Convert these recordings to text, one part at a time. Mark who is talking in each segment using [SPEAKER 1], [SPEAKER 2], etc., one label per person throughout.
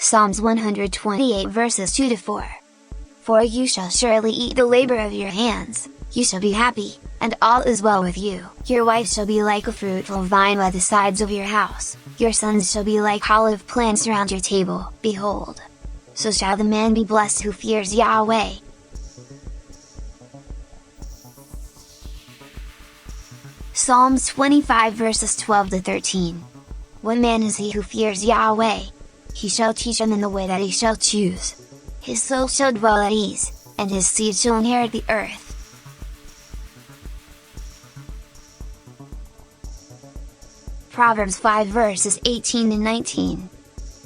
[SPEAKER 1] Psalms 128 verses 2-4. For you shall surely eat the labor of your hands, you shall be happy, and all is well with you. Your wife shall be like a fruitful vine by the sides of your house, your sons shall be like olive plants around your table. Behold, so shall the man be blessed who fears Yahweh. Psalms 25 verses 12-13. What man is he who fears Yahweh? He shall teach him in the way that he shall choose. His soul shall dwell at ease, and his seed shall inherit the earth. Proverbs 5 verses 18-19.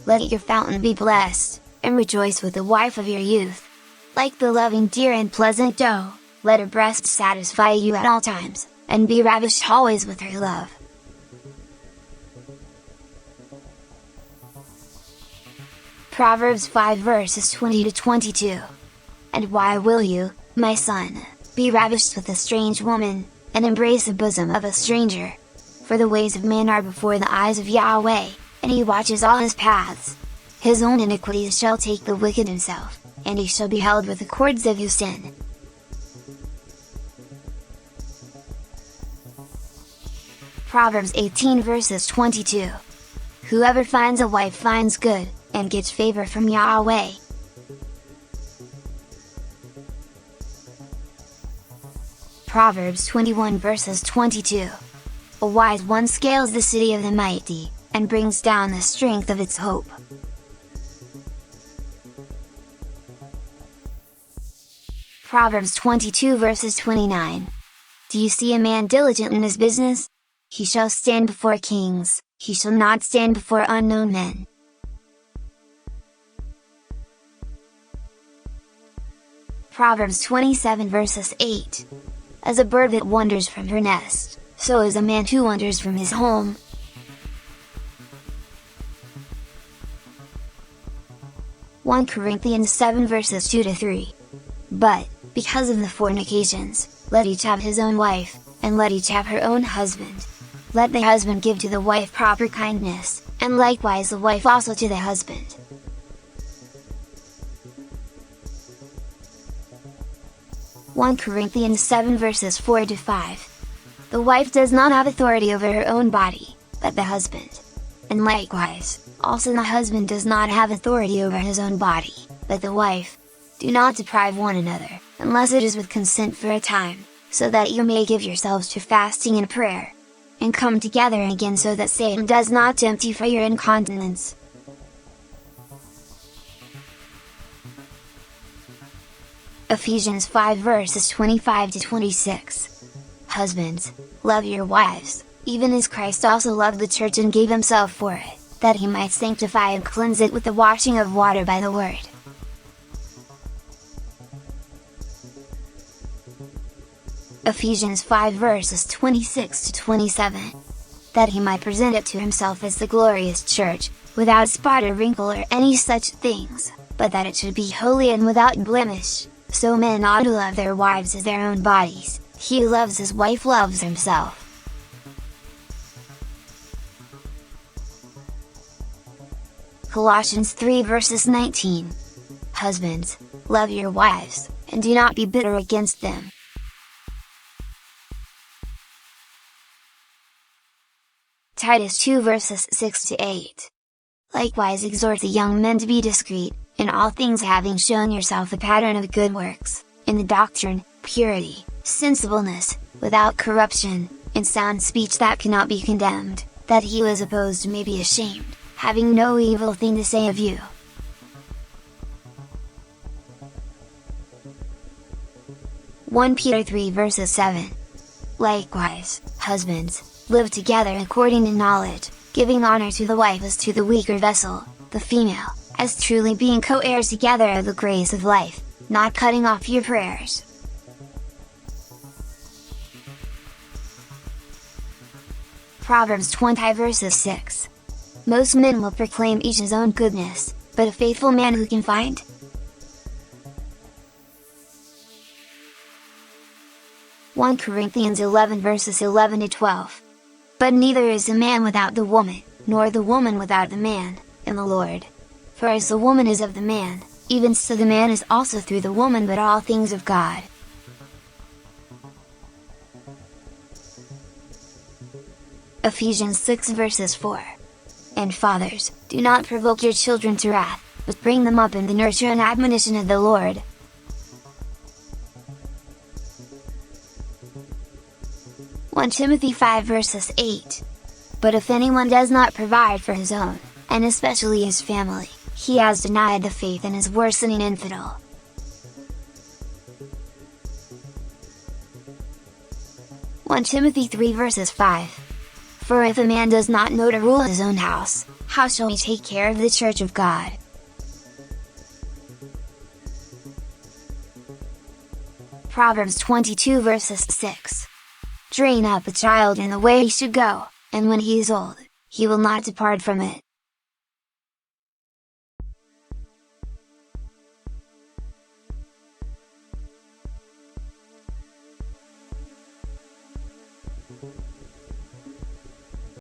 [SPEAKER 1] Let your fountain be blessed, and rejoice with the wife of your youth. Like the loving deer and pleasant doe, let her breast satisfy you at all times, and be ravished always with her love. Proverbs 5 verses 20-22. And why will you, my son, be ravished with a strange woman, and embrace the bosom of a stranger? For the ways of man are before the eyes of Yahweh, and he watches all his paths. His own iniquities shall take the wicked himself, and he shall be held with the cords of his sin. Proverbs 18 verses 22. Whoever finds a wife finds good, and gets favor from Yahweh. Proverbs 21 verses 22. A wise one scales the city of the mighty, and brings down the strength of its hope. Proverbs 22 verses 29. Do you see a man diligent in his business? He shall stand before kings, he shall not stand before unknown men. Proverbs 27 verses 8. As a bird that wanders from her nest, so is a man who wanders from his home. Corinthians 7 verses 2-3. But, because of the fornications, let each have his own wife, and let each have her own husband. Let the husband give to the wife proper kindness, and likewise the wife also to the husband. Corinthians 7 verses 4-5. The wife does not have authority over her own body, but the husband. And likewise, also the husband does not have authority over his own body, but the wife. Do not deprive one another, unless it is with consent for a time, so that you may give yourselves to fasting and prayer, and come together again so that Satan does not tempt you for your incontinence. Ephesians 5 verses 25-26. Husbands, love your wives, even as Christ also loved the church and gave himself for it, that he might sanctify and cleanse it with the washing of water by the word. Ephesians 5 verses 26-27. That he might present it to himself as the glorious church, without spot or wrinkle or any such things, but that it should be holy and without blemish. So men ought to love their wives as their own bodies. He who loves his wife loves himself. Colossians 3 verses 19. Husbands, love your wives, and do not be bitter against them. Titus 2 verses 6-8. Likewise exhort the young men to be discreet, in all things having shown yourself a pattern of good works, in the doctrine, purity, sensibleness, without corruption, in sound speech that cannot be condemned, that he who is opposed may be ashamed, having no evil thing to say of you. Peter 3 verses 7. Likewise, husbands, live together according to knowledge, giving honor to the wife as to the weaker vessel, the female, as truly being co-heirs together of the grace of life, not cutting off your prayers. Proverbs 20 verses 6. Most men will proclaim each his own goodness, but a faithful man who can find? Corinthians 11 verses 11-12. But neither is the man without the woman, nor the woman without the man, in the Lord. For as the woman is of the man, even so the man is also through the woman, but all things of God. Ephesians 6 verses 4. And fathers, do not provoke your children to wrath, but bring them up in the nurture and admonition of the Lord. Timothy 5 verses 8. But if anyone does not provide for his own, and especially his family, he has denied the faith and is worse than an infidel. Timothy 3 verses 5. For if a man does not know to rule his own house, how shall he take care of the church of God? Proverbs 22 verses 6. Train up a child in the way he should go, and when he is old, he will not depart from it.